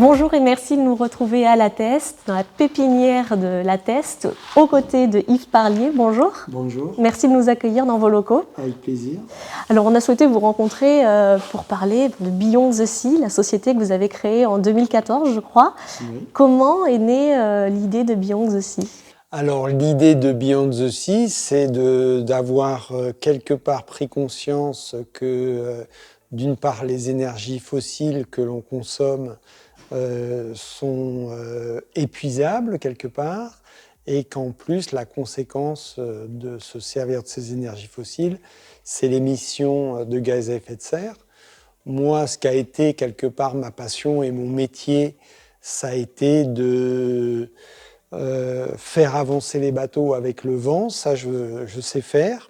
Bonjour et merci de nous retrouver à La Teste, dans la pépinière de La Teste, aux côtés de Yves Parlier. Bonjour. Bonjour. Merci de nous accueillir dans vos locaux. Avec plaisir. Alors on a souhaité vous rencontrer pour parler de Beyond the Sea, la société que vous avez créée en 2014, je crois. Oui. Comment est née l'idée de Beyond the Sea ? Alors l'idée de Beyond the Sea, c'est d'avoir quelque part pris conscience que d'une part les énergies fossiles que l'on consomme sont épuisables quelque part, et qu'en plus la conséquence de se servir de ces énergies fossiles, c'est l'émission de gaz à effet de serre. Moi, ce qui a été quelque part ma passion et mon métier, ça a été de faire avancer les bateaux avec le vent. Ça, je sais faire.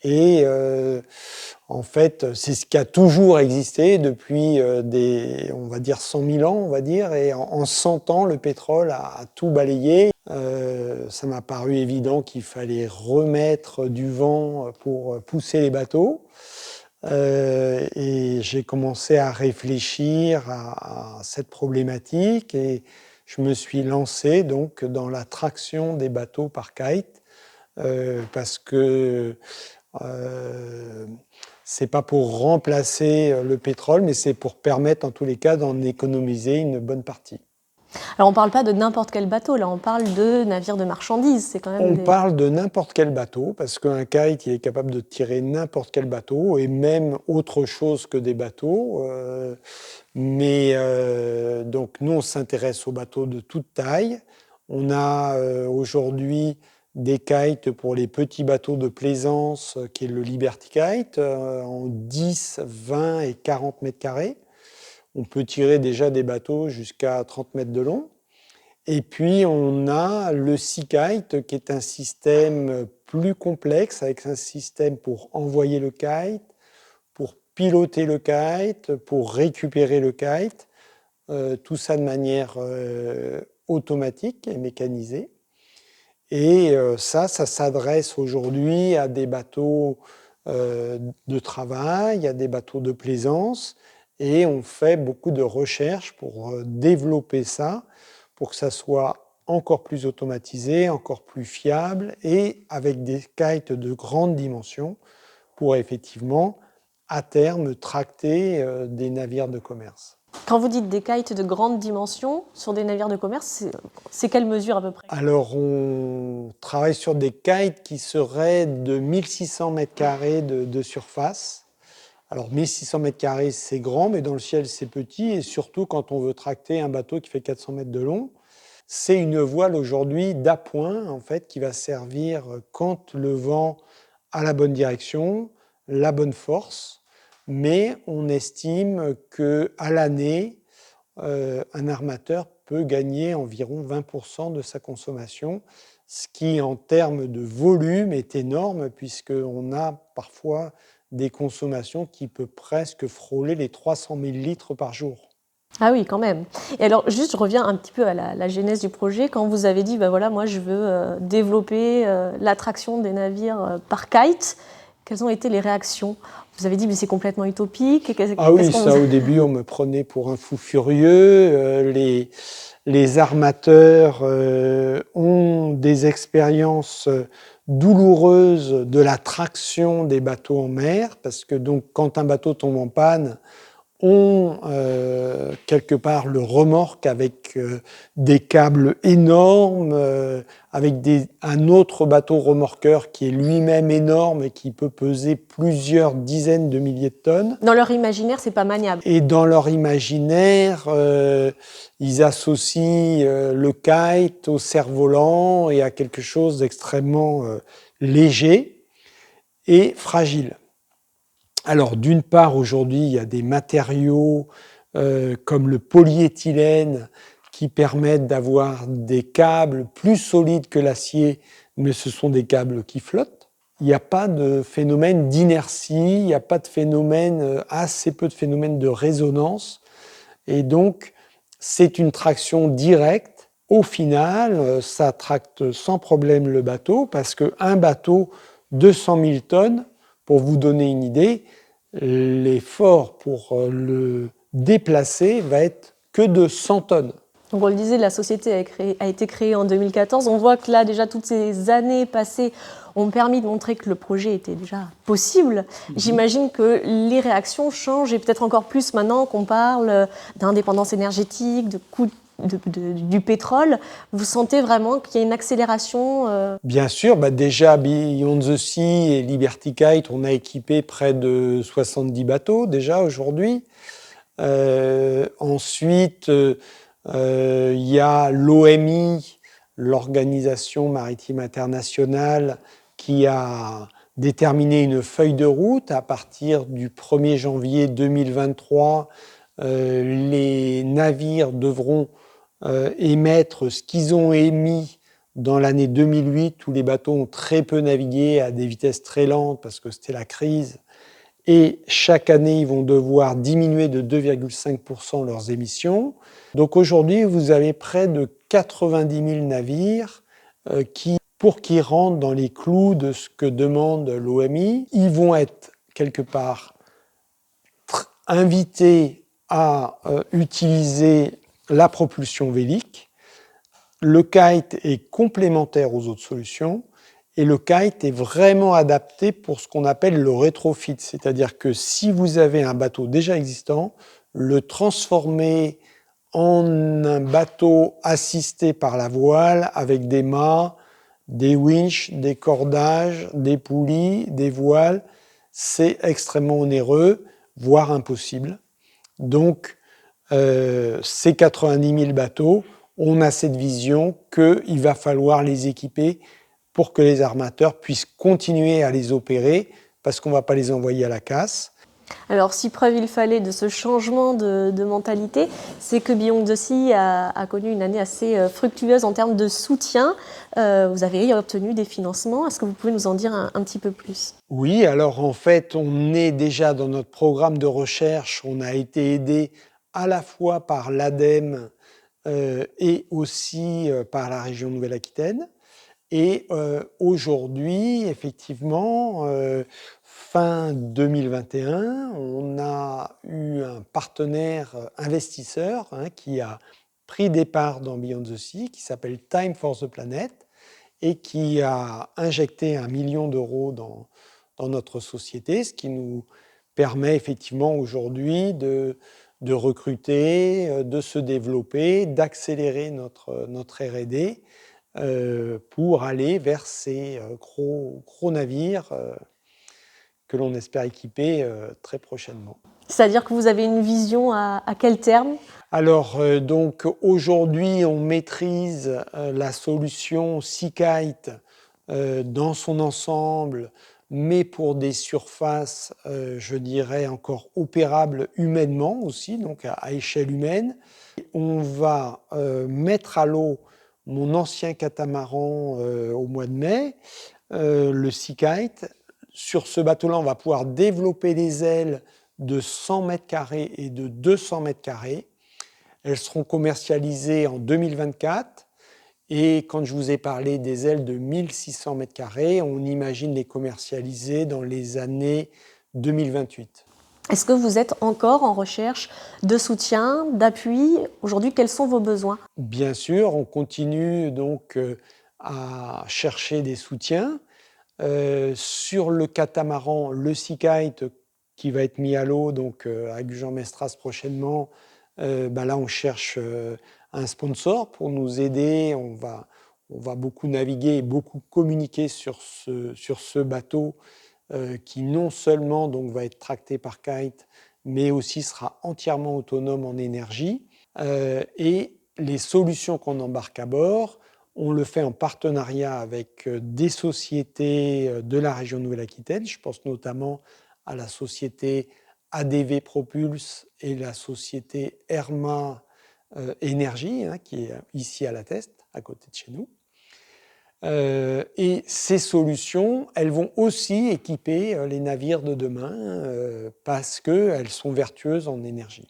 Et en fait, c'est ce qui a toujours existé depuis on va dire 100 000 ans, on va dire. Et en 100 ans, le pétrole a tout balayé. Ça m'a paru évident qu'il fallait remettre du vent pour pousser les bateaux. Et j'ai commencé à réfléchir à cette problématique et je me suis lancé donc dans la traction des bateaux par kite parce que c'est pas pour remplacer le pétrole, mais c'est pour permettre en tous les cas d'en économiser une bonne partie. Alors on ne parle pas de n'importe quel bateau, là on parle de navires de marchandises. C'est quand même parle de n'importe quel bateau, parce qu'un kite il est capable de tirer n'importe quel bateau, et même autre chose que des bateaux. Donc nous on s'intéresse aux bateaux de toute taille. On a aujourd'hui des kites pour les petits bateaux de plaisance, qui est le Liberty Kite, en 10, 20 et 40 mètres carrés. On peut tirer déjà des bateaux jusqu'à 30 mètres de long. Et puis, on a le Sea Kite, qui est un système plus complexe, avec un système pour envoyer le kite, pour piloter le kite, pour récupérer le kite. Tout ça de manière automatique et mécanisée. Et ça s'adresse aujourd'hui à des bateaux de travail, à des bateaux de plaisance. Et on fait beaucoup de recherches pour développer ça, pour que ça soit encore plus automatisé, encore plus fiable et avec des kites de grande dimension pour effectivement, à terme, tracter des navires de commerce. Quand vous dites des kites de grande dimension sur des navires de commerce, c'est quelle mesure à peu près ? Alors, on travaille sur des kites qui seraient de 1600 mètres carrés de surface. Alors 1600 mètres carrés, c'est grand, mais dans le ciel, c'est petit. Et surtout, quand on veut tracter un bateau qui fait 400 mètres de long, c'est une voile aujourd'hui d'appoint, en fait, qui va servir quand le vent a la bonne direction, la bonne force. Mais on estime qu'à l'année, un armateur peut gagner environ 20% de sa consommation, ce qui, en termes de volume, est énorme, puisqu'on a parfois des consommations qui peuvent presque frôler les 300 000 litres par jour. Ah oui, quand même. Et alors, juste, je reviens un petit peu à la genèse du projet. Quand vous avez dit, voilà, moi, je veux développer l'attraction des navires par kite, quelles ont été les réactions ? Vous avez dit, mais c'est complètement utopique. Ah oui, ça, au début, on me prenait pour un fou furieux. Les armateurs ont des expériences douloureuses de la traction des bateaux en mer, parce que donc, quand un bateau tombe en panne, on quelque part le remorque avec des câbles énormes, avec un autre bateau remorqueur qui est lui-même énorme et qui peut peser plusieurs dizaines de milliers de tonnes. Dans leur imaginaire, c'est pas maniable. Et dans leur imaginaire, ils associent le kite au cerf-volant et à quelque chose d'extrêmement léger et fragile. Alors, d'une part, aujourd'hui, il y a des matériaux comme le polyéthylène qui permettent d'avoir des câbles plus solides que l'acier, mais ce sont des câbles qui flottent. Il n'y a pas de phénomène d'inertie, il n'y a pas de phénomène, assez peu de phénomène de résonance. Et donc, c'est une traction directe. Au final, ça tracte sans problème le bateau, parce qu'un bateau de 100 000 tonnes, pour vous donner une idée, l'effort pour le déplacer va être que de 100 tonnes. Donc on le disait, la société a été créée en 2014. On voit que là, déjà, toutes ces années passées ont permis de montrer que le projet était déjà possible. J'imagine que les réactions changent, et peut-être encore plus maintenant qu'on parle d'indépendance énergétique, de coût du pétrole. Vous sentez vraiment qu'il y a une accélération Bien sûr, déjà Beyond the Sea et Liberty Kite, on a équipé près de 70 bateaux déjà aujourd'hui. Ensuite, il y a l'OMI, l'Organisation maritime internationale, qui a déterminé une feuille de route. À partir du 1er janvier 2023, les navires devront émettre ce qu'ils ont émis dans l'année 2008, où les bateaux ont très peu navigué à des vitesses très lentes parce que c'était la crise. Et chaque année, ils vont devoir diminuer de 2,5% leurs émissions. Donc aujourd'hui, vous avez près de 90 000 navires pour qu'ils rentrent dans les clous de ce que demande l'OMI. Ils vont être quelque part invités à utiliser la propulsion vélique. Le kite est complémentaire aux autres solutions. Et le kite est vraiment adapté pour ce qu'on appelle le rétrofit, c'est-à-dire que si vous avez un bateau déjà existant, le transformer en un bateau assisté par la voile avec des mâts, des winches, des cordages, des poulies, des voiles, c'est extrêmement onéreux, voire impossible. Donc, ces 90 000 bateaux, on a cette vision qu'il va falloir les équiper pour que les armateurs puissent continuer à les opérer, parce qu'on ne va pas les envoyer à la casse. Alors, si preuve il fallait de ce changement de mentalité, c'est que Beyond the Sea a connu une année assez fructueuse en termes de soutien. Vous avez obtenu des financements. Est-ce que vous pouvez nous en dire un petit peu plus ? Oui, alors en fait, on est déjà dans notre programme de recherche. On a été aidé à la fois par l'ADEME et aussi par la région Nouvelle-Aquitaine. Et aujourd'hui, effectivement, fin 2021, on a eu un partenaire investisseur qui a pris des parts dans Beyond the Sea, qui s'appelle Time for the Planet, et qui a injecté 1 million d'euros dans notre société, ce qui nous permet effectivement aujourd'hui de recruter, de se développer, d'accélérer notre R&D, pour aller vers ces gros navires que l'on espère équiper très prochainement. C'est-à-dire que vous avez une vision à quel terme ? Alors, donc aujourd'hui, on maîtrise la solution SeaKite dans son ensemble, mais pour des surfaces, je dirais, encore opérables humainement aussi, donc à échelle humaine. On va mettre à l'eau mon ancien catamaran au mois de mai, le SeaKite. Sur ce bateau-là, on va pouvoir développer des ailes de 100 mètres carrés et de 200 mètres carrés. Elles seront commercialisées en 2024. Et quand je vous ai parlé des ailes de 1600 mètres carrés, on imagine les commercialiser dans les années 2028. Est-ce que vous êtes encore en recherche de soutien, d'appui ? Aujourd'hui, quels sont vos besoins ? Bien sûr, on continue donc à chercher des soutiens. Sur le catamaran, le SeaKite, qui va être mis à l'eau donc à Gujan-Mestras prochainement, là on cherche un sponsor pour nous aider. On va beaucoup naviguer et beaucoup communiquer sur ce bateau qui non seulement donc, va être tracté par Kite, mais aussi sera entièrement autonome en énergie. Et les solutions qu'on embarque à bord, on le fait en partenariat avec des sociétés de la région Nouvelle-Aquitaine. Je pense notamment à la société ADV Propulse et la société Herma Énergie, qui est ici à La Teste, à côté de chez nous. Et ces solutions, elles vont aussi équiper les navires de demain parce qu'elles sont vertueuses en énergie.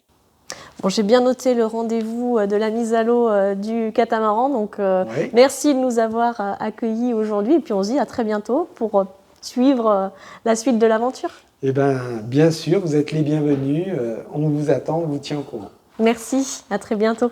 Bon, j'ai bien noté le rendez-vous de la mise à l'eau du catamaran. Donc, Oui. Merci de nous avoir accueillis aujourd'hui. Et puis, on se dit à très bientôt pour suivre la suite de l'aventure. Eh bien, bien sûr, vous êtes les bienvenus. On vous attend, on vous tient au courant. Merci, à très bientôt.